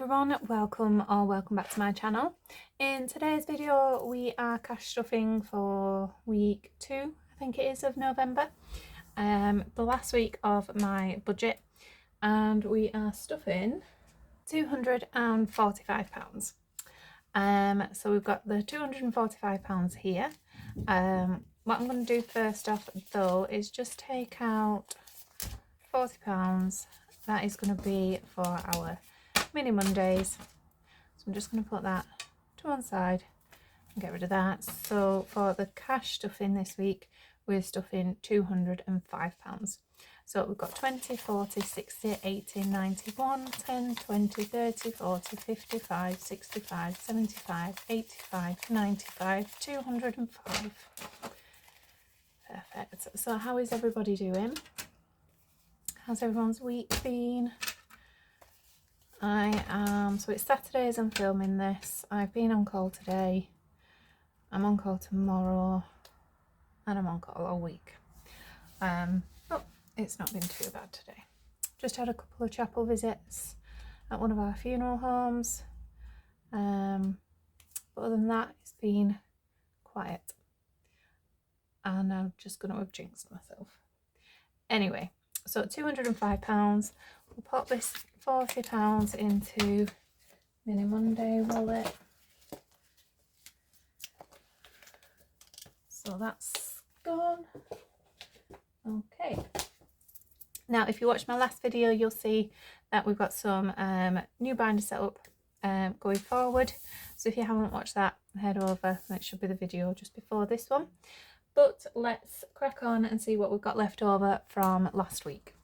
everyone, welcome back to my channel. In today's video we are cash stuffing for week 2, I think it is, of November, the last week of my budget, and we are stuffing £245. So we've got the £245 here. What I'm going to do first off though is just take out £40. That is going to be for our mini Mondays, so I'm just going to put that to one side and get rid of that. So for the cash stuffing this week, we're stuffing £205. So we've got 20, 40, 60, 80, 91, 10, 20, 30, 40, 55, 65, 75, 85, 95, 205. Perfect. So how is everybody doing? How's everyone's week been? So it's Saturday as I'm filming this. I've been on call today, I'm on call tomorrow, and I'm on call all week. But it's not been too bad today. Just had a couple of chapel visits at one of our funeral homes. But other than that, it's been quiet. And I'm just going to have jinxed myself. Anyway, so £205. We'll pop this £40 into Mini Monday wallet. So that's gone. Okay. Now, if you watched my last video, you'll see that we've got some new binders set up going forward. So if you haven't watched that, head over. That should be the video just before this one. But let's crack on and see what we've got left over from last week.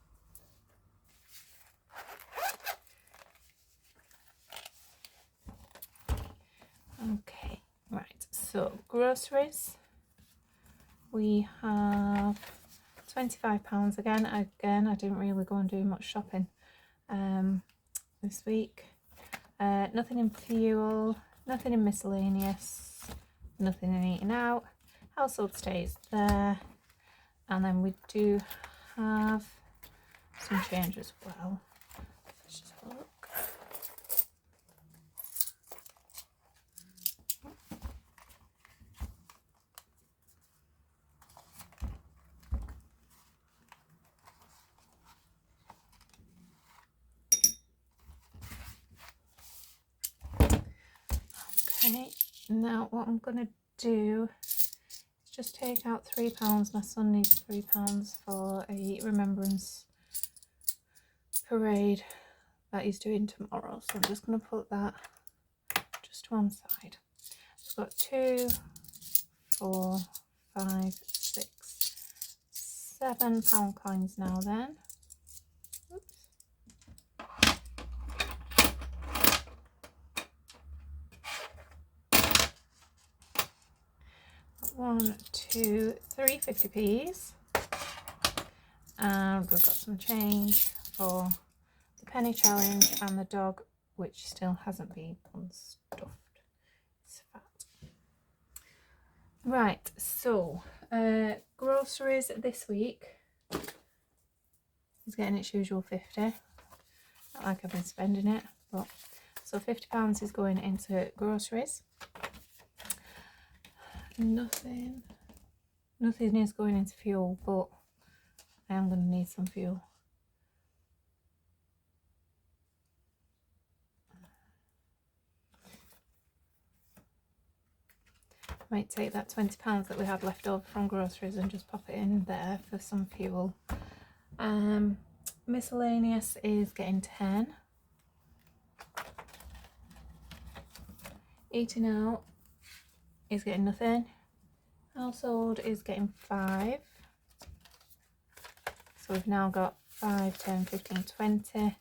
Okay, right, so groceries, we have £25 again. I didn't really go and do much shopping this week. Nothing in fuel, nothing in miscellaneous, nothing in eating out. Household stays there, and then we do have some change as well. Let's just have a look. Okay, now what I'm going to do is just take out £3. My son needs £3 for a remembrance parade that he's doing tomorrow. So I'm just going to put that just to one side. So I've got 2, 4, 5, 6, £7 coins now then. Oops. 1, 2, 3 50p's, and we've got some change for the penny challenge and the dog, which still hasn't been unstuffed. It's fat. Right, so groceries this week is getting its usual 50. Not like I've been spending it, but so £50 is going into groceries. Nothing is going into fuel, but I am going to need some fuel. Might take that £20 that we had left over from groceries and just pop it in there for some fuel. Miscellaneous is getting 10. Eating out is getting nothing. Household is getting 5. So we've now got 5, 10, 15, 20,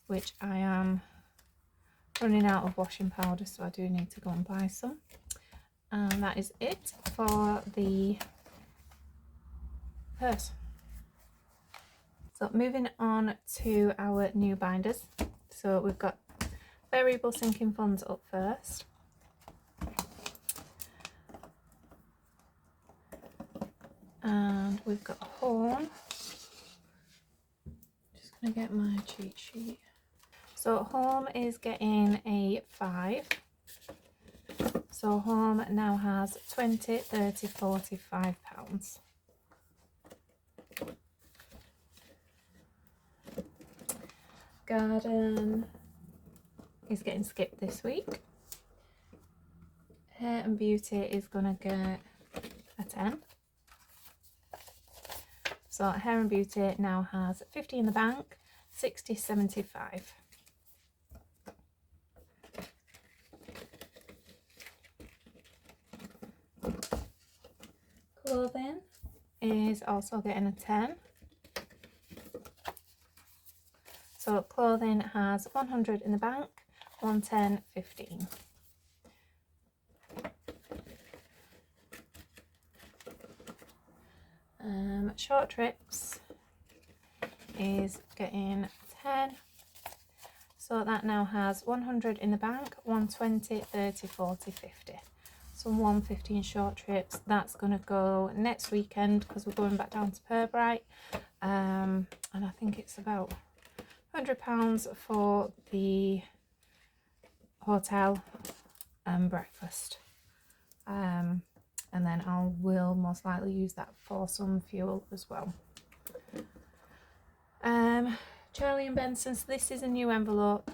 which I am running out of washing powder, so I do need to go and buy some. And that is it for the purse. So moving on to our new binders. So we've got variable sinking funds up first. And we've got home. Just going to get my cheat sheet. So home is getting a 5. So home now has 20, 30, 45 pounds. Garden is getting skipped this week. Hair and beauty is gonna get a 10. So hair and beauty now has 50 in the bank, 60, 75. Clothing is also getting a 10. So clothing has 100 in the bank, 110, 15. Short trips is getting 10. So that now has 100 in the bank, 120, 30, 40, 50. So 115 short trips. That's going to go next weekend because we're going back down to Pirbright. And I think it's about £100 for the hotel and breakfast. And then I will most likely use that for some fuel as well. Charlie and Benson, so this is a new envelope.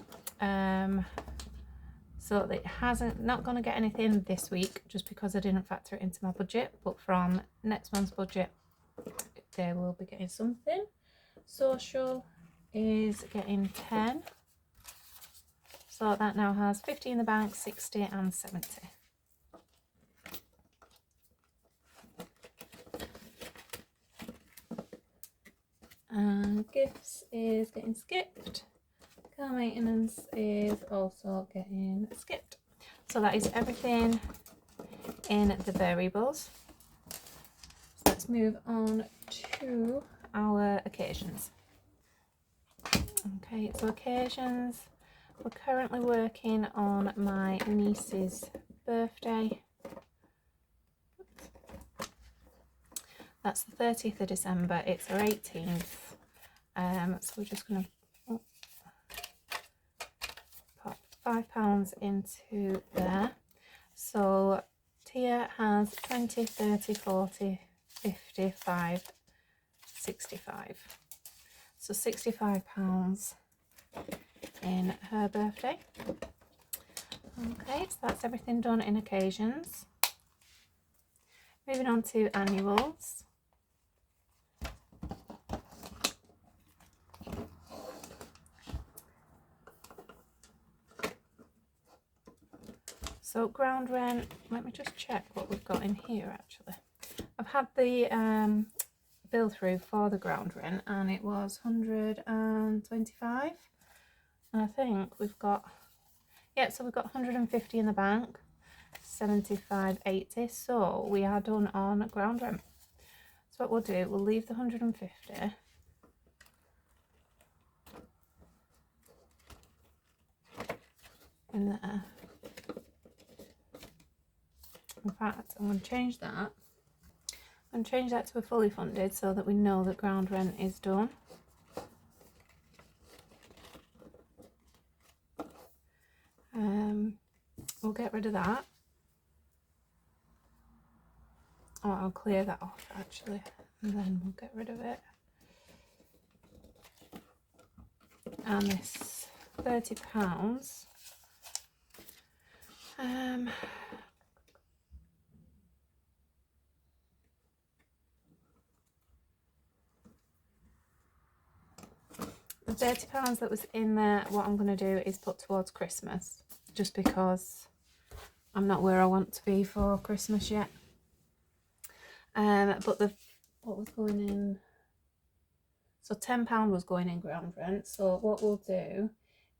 So it not going to get anything this week just because I didn't factor it into my budget, but from next month's budget they will be getting something. Social is getting 10. So that now has 50 in the bank, 60 and 70. And gifts is getting skipped. Car maintenance is also getting skipped. So that is everything in the variables. So let's move on to our occasions. Okay, so occasions. We're currently working on my niece's birthday. That's the 30th of December. It's her 18th. So we're just going to pop £5 into there. So Tia has 20, 30, 40, 55, 65. So £65 in her birthday. Okay, so that's everything done in occasions. Moving on to annuals. So ground rent, let me just check what we've got in here actually. I've had the bill through for the ground rent and it was 125. And I think we've got, yeah, so we've got 150 in the bank, 75.80. So we are done on ground rent. So what we'll do, we'll leave the 150. In there. In fact, I'm going to change that. I'm going to change that to a fully funded so that we know that ground rent is done. We'll get rid of that. Oh, I'll clear that off actually, and then we'll get rid of it. And this £30. The £30 that was in there, what I'm going to do is put towards Christmas, just because I'm not where I want to be for Christmas yet. But what was going in, so £10 was going in ground rent. So what we'll do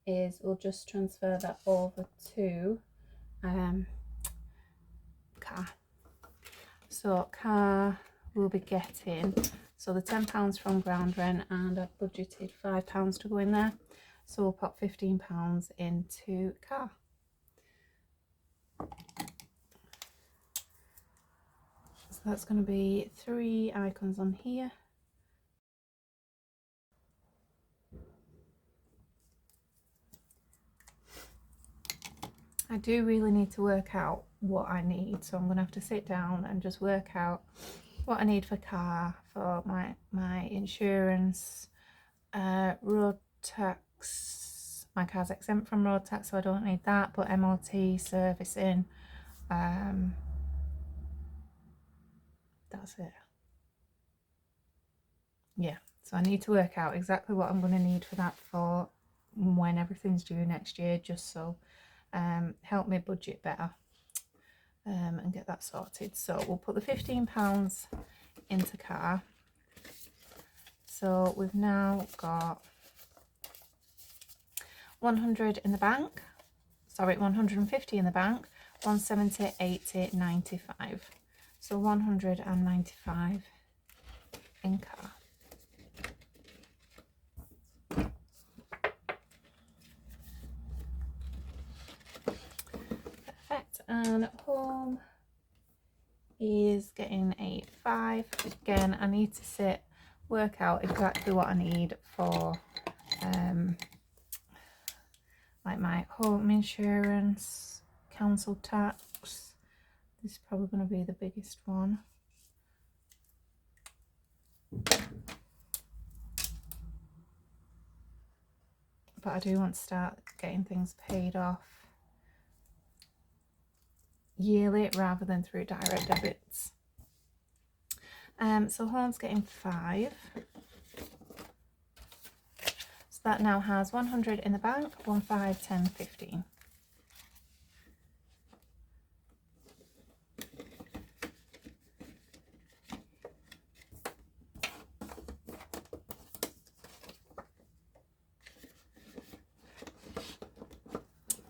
is we'll just transfer that over to car. So car will be getting, so the £10 from ground rent, and I've budgeted £5 to go in there. So we'll pop £15 into car. So that's going to be 3 icons on here. I do really need to work out what I need, so I'm going to have to sit down and just work out what I need for car, for my insurance, road tax. My car's exempt from road tax, so I don't need that, but MOT, servicing, that's it. Yeah, so I need to work out exactly what I'm going to need for that for when everything's due next year, just so help me budget better and get that sorted. So we'll put the £15 into car. So we've now got 100 in the bank, sorry, 150 in the bank, 170, 80, 95. So 195 in car. Perfect. And home is getting a 5. Again, I need to sit, work out exactly what I need for like my home insurance, council tax. This is probably going to be the biggest one. But I do want to start getting things paid off yearly rather than through direct debits. So home's getting 5. So that now has 100 in the bank, 1, 5, 10, 15.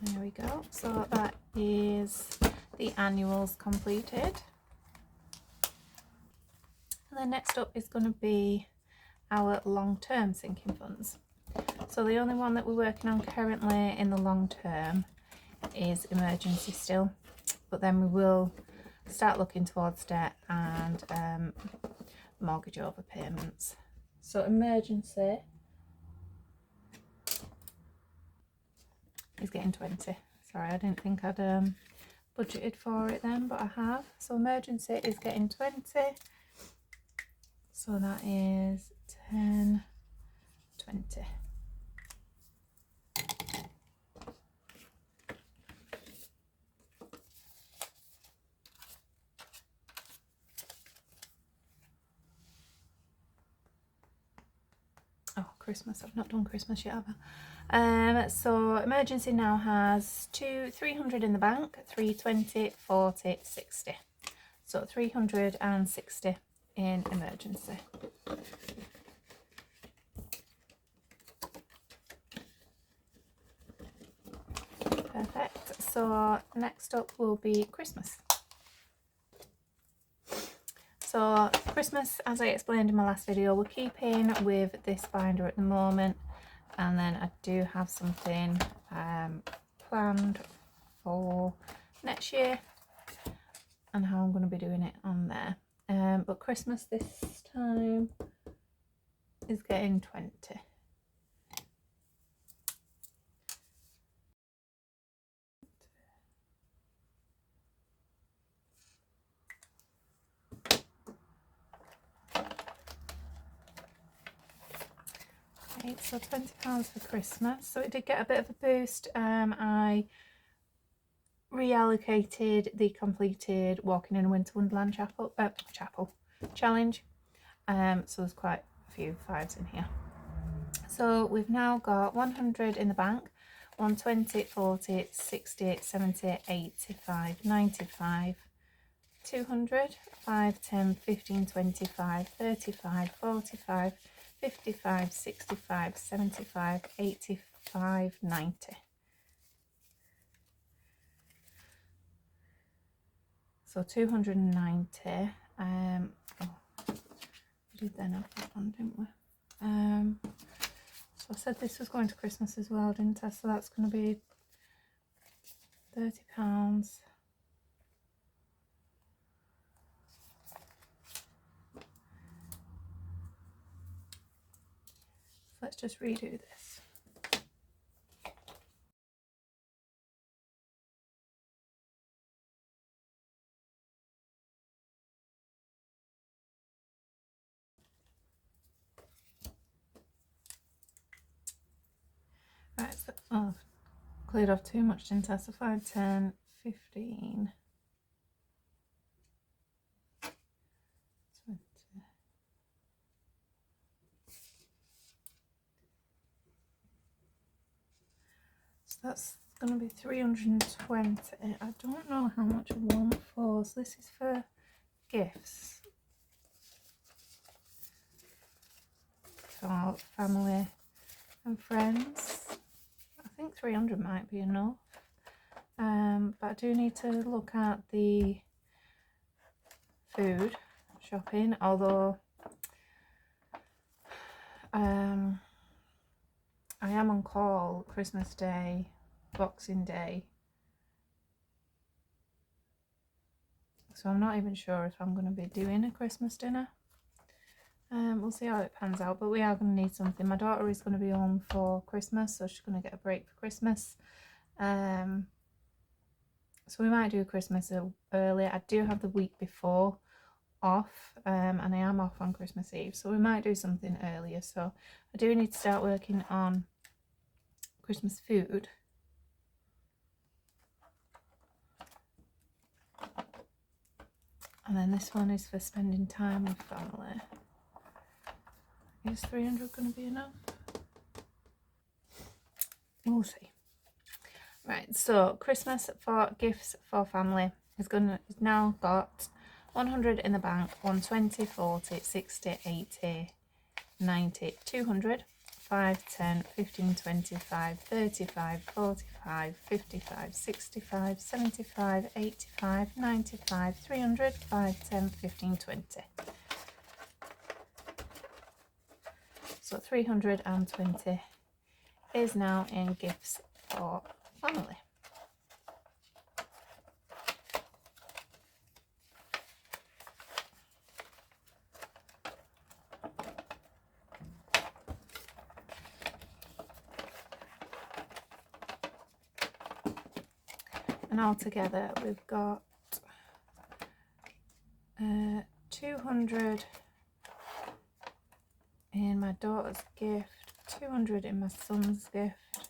There we go. So that is the annuals completed. And then next up is going to be our long-term sinking funds. So the only one that we're working on currently in the long term is emergency still, but then we will start looking towards debt and mortgage overpayments. So emergency is getting 20. Sorry, I didn't think I'd budgeted for it then, but I have. So emergency is getting 20. So that is 10, 20. Oh, Christmas. I've not done Christmas yet, have I? So emergency now has 300 in the bank, 320, 40, 60. So 360 in emergency. Perfect. So next up will be Christmas. So Christmas, as I explained in my last video, we're keeping with this binder at the moment, and then I do have something planned for next year and how I'm going to be doing it on there. But Christmas this time is getting 20. Okay, so £20 for Christmas. So it did get a bit of a boost. I reallocated the completed Walking in a Winter Wonderland challenge. So there's quite a few 5s in here. So we've now got 100 in the bank, 120, 40, 60, 70, 85, 95, 200, 5, 10, 15, 25, 35, 45, 55, 65, 75, 85, 90. So 290. We did then have that one, didn't we? So I said this was going to Christmas as well, didn't I? So that's going to be £30. Let's just redo this. Oh, I've cleared off too much, didn't I? So 5, 10, 15, 20. So that's going to be 320. I don't know how much I want for. So this is for gifts for family and friends. I think 300 might be enough. But I do need to look at the food shopping, although I am on call Christmas Day, Boxing Day, so I'm not even sure if I'm going to be doing a Christmas dinner. We'll see how it pans out, but we are going to need something. My daughter is going to be home for Christmas, so she's going to get a break for Christmas. So we might do Christmas early. I do have the week before off, and I am off on Christmas Eve, so we might do something earlier. So I do need to start working on Christmas food. And then this one is for spending time with family. Is 300 going to be enough? We'll see. Right, so Christmas for gifts for family is now got 100 in the bank, 120, 40, 60, 80, 90, 200, 5, 10, 15, 25, 35, 45, 55, 65, 75, 85, 95, 300, 5, 10, 15, 20. So 320 is now in gifts for family. And altogether we've got 200 in my daughter's gift, 200 in my son's gift.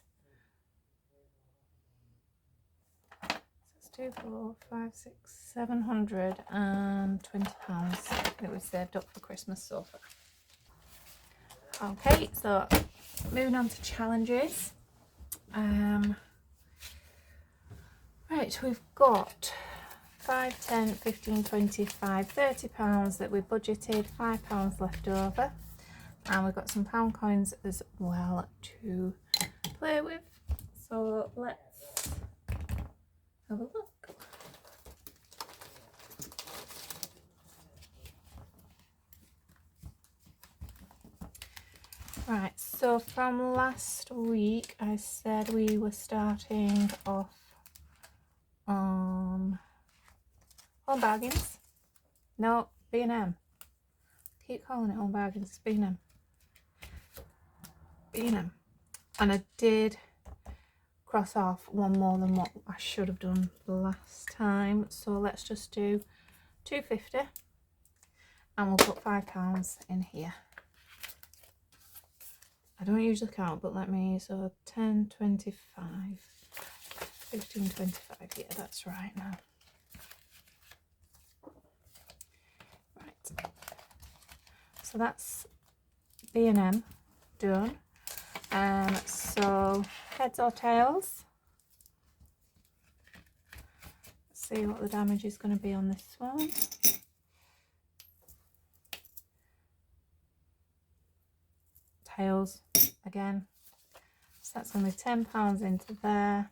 So it's 2, 4, 5, 6, 720 pounds that we've saved up for Christmas so far. Okay, so moving on to challenges. Right, we've got 5, 10, 15, 25, 30 pounds that we budgeted, 5 pounds left over, and we've got some pound coins as well to play with. So let's have a look. Right, so from last week I said we were starting off on Home Bargains. No, B&M. Keep calling it Home Bargains, it's B&M. B&M. And I did cross off one more than what I should have done last time. So let's just do 250 and we'll put £5 in here. I don't usually count, but let me, so 10, 25, 15, 25, yeah, that's right now. Right, so that's B&M done. So heads or tails? Let's see what the damage is going to be on this one. Tails again, so that's only £10 into there.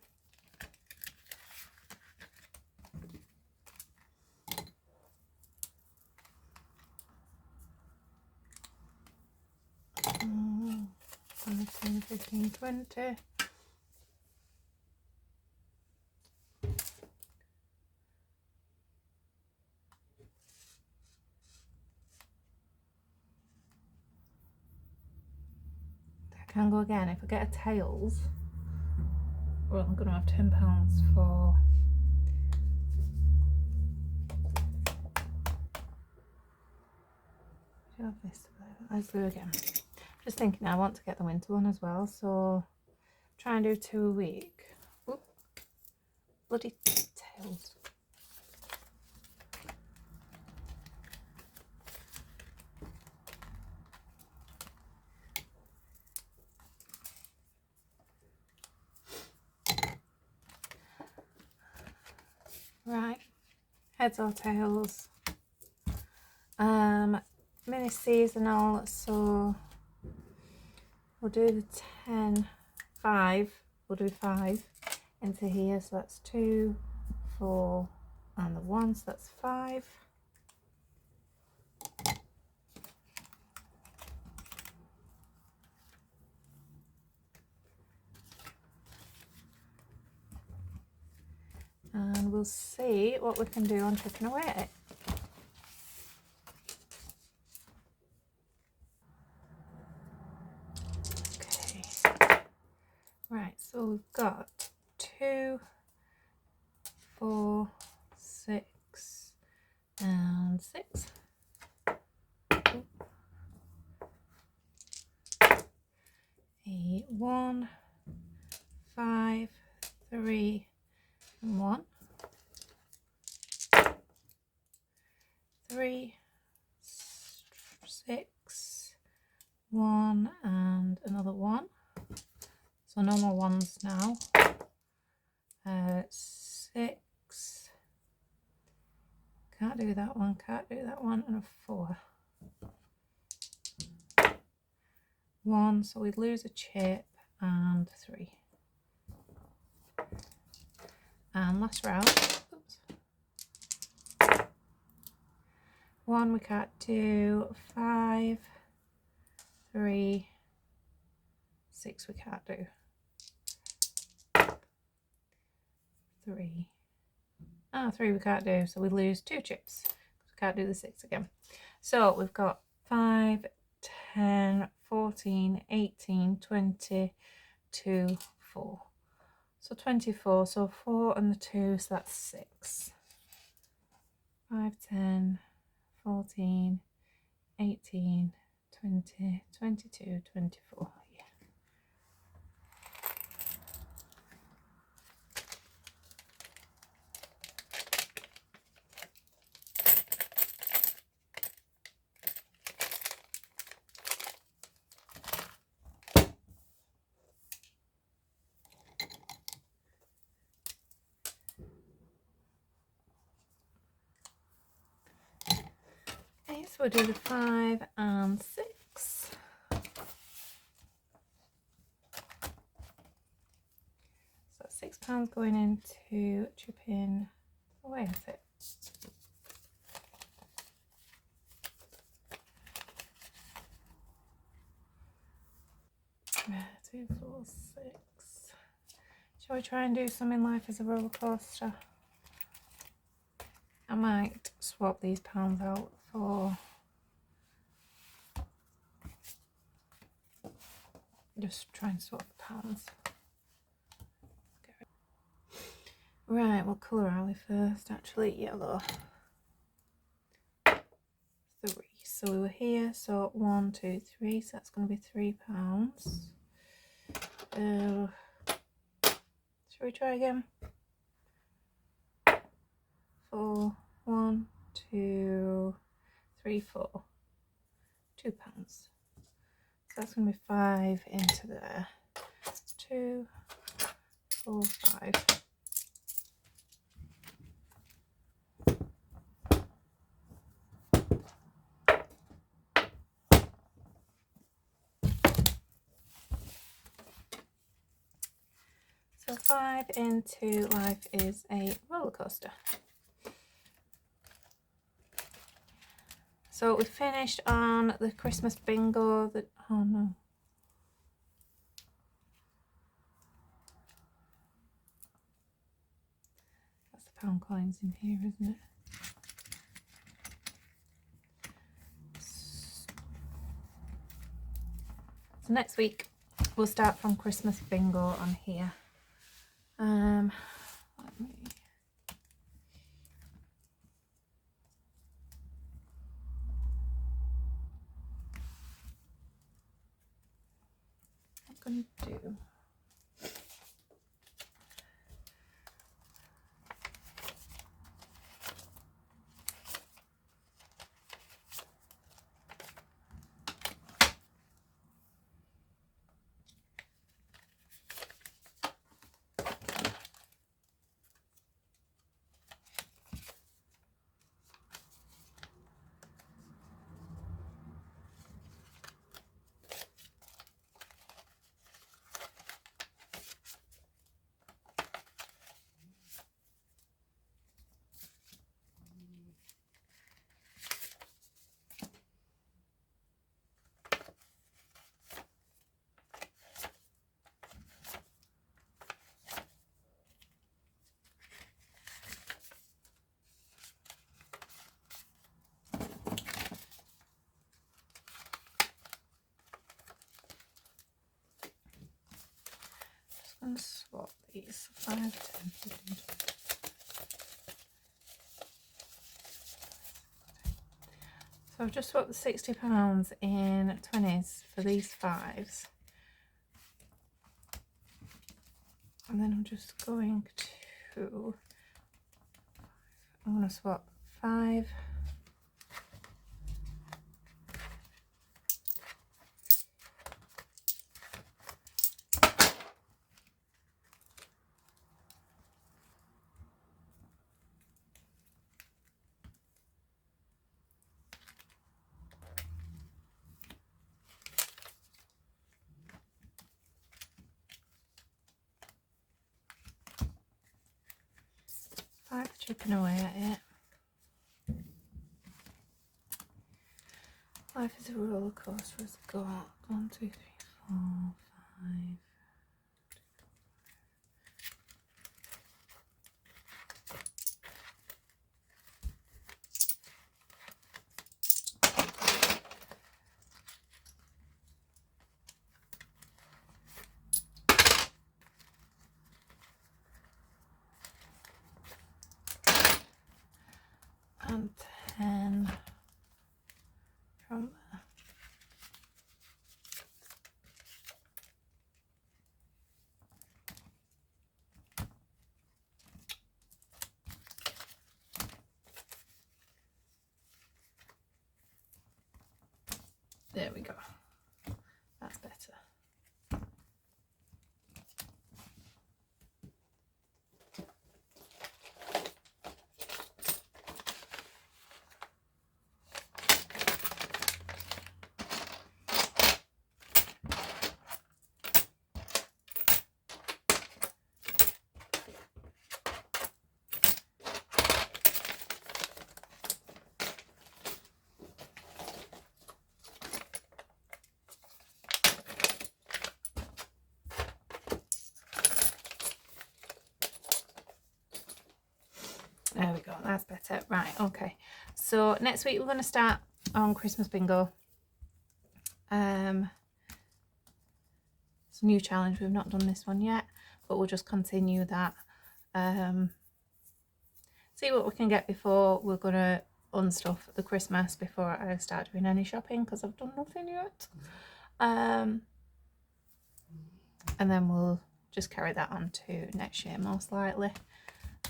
Mm, 10, 15, 20. Can go again. If I get a tails, well, I'm going to have £10 for do I have this. Let's do again. Just thinking I want to get the winter one as well, so Try and do 2 a week. Oop. Bloody tails. Right, heads or tails. Mini seasonal, so we'll do the 10, 5, we'll do 5 into here, so that's 2, 4 and the 1, so that's 5. And we'll see what we can do on chipping away. Okay, right, so we've got 2, 4, 6 and 6. 1, 5, 3 and 1. 3, 6, 1 and another 1. So no more 1s now. 6. Can't do that one, can't do that one, and a 4. 1, so we'd lose a chip, and 3. And last round. Oops. 1 we can't do. 5, 3, 6 we can't do. 3. 3 we can't do, so we lose 2 chips. We can't do the 6 again. So we've got 5, 10, 14, 18, 20, 2, 4. So 24, so 4 and the 2, so that's 6. 5, 10, 14, 18, 20, 22, 24. Yeah. Okay, so we'll do the 5 and 6. So £6 going into chipping away at it. Yeah, 2, 4, 6. Shall we try and do some in life as a roller coaster? I might swap these pounds out for just try and swap the pounds. Right, what colour are we first? Actually, yellow. 3. So we were here, so 1, 2, 3, so that's going to be £3. Shall we try again? 4, 1, 2, 3, 4. £2. So that's going to be 5 into there. 2, 4, 5. So 5 into life is a roller coaster. So we finished on the Christmas bingo. Oh no. That's the pound coins in here, isn't it? So next week we'll start from Christmas bingo on here. Let me. I'm gonna do and swap these. 5, 10, 15, 20. So I've just swapped the £60 in 20s for these 5s. And then I'm just going to, I'm going to swap 5. Chipping away at it. Life is a roller coaster as I go out. 1, 2, 3, 4, 5. And 10 from there. There we go. That's better. There we go, that's better. Right, okay. So next week we're going to start on Christmas bingo. It's a new challenge. We've not done this one yet, but we'll just continue that. See what we can get before we're going to unstuff the Christmas before I start doing any shopping, because I've done nothing yet. And then we'll just carry that on to next year most likely.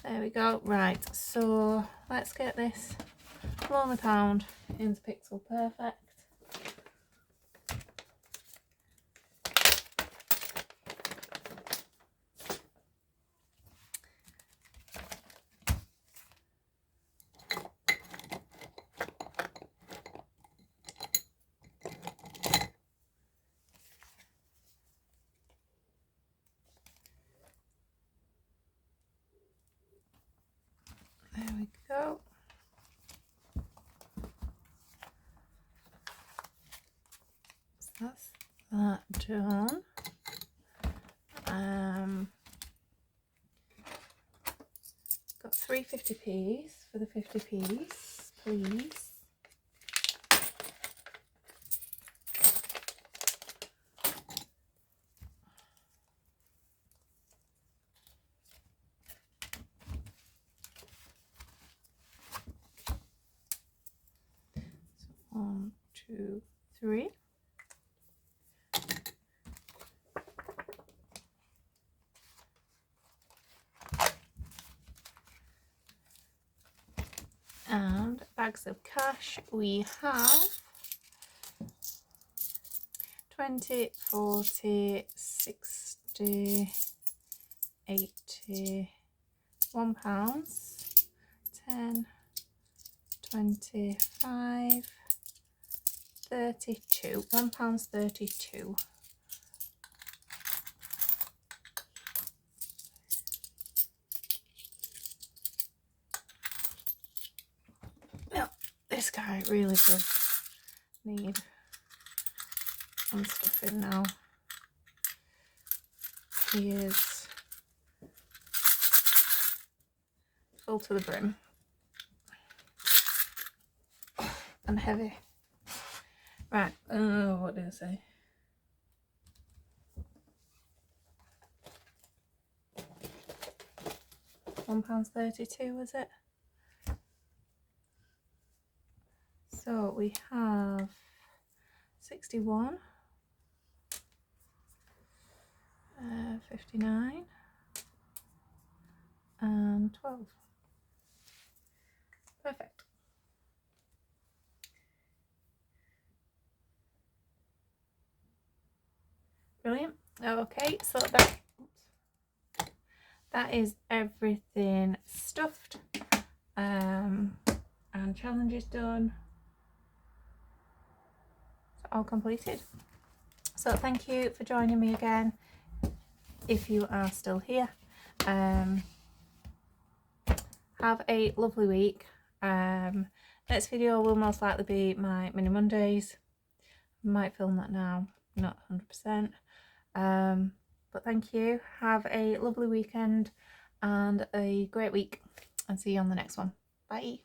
There we go. Right, so let's get this Lonely Pound into Pixel Perfect. There we go. So that's that done. Got 3 50p's for the 50p's, please. So 1, 2, 3. And bags of cash, we have 20, 40, 60, 80, £1, 10, 25, 32, £1.32. This guy really does need unstuffing now. He is full to the brim and heavy. Right, what did I say? £1.32, was it? So we have 61, 59 and 12. Perfect. Brilliant. Okay, so that is everything stuffed, and challenges done. So all completed. So thank you for joining me again, if you are still here. Have a lovely week. Next video will most likely be my mini Mondays. Might film that now, not 100%. But thank you. Have a lovely weekend and a great week, and see you on the next one. Bye.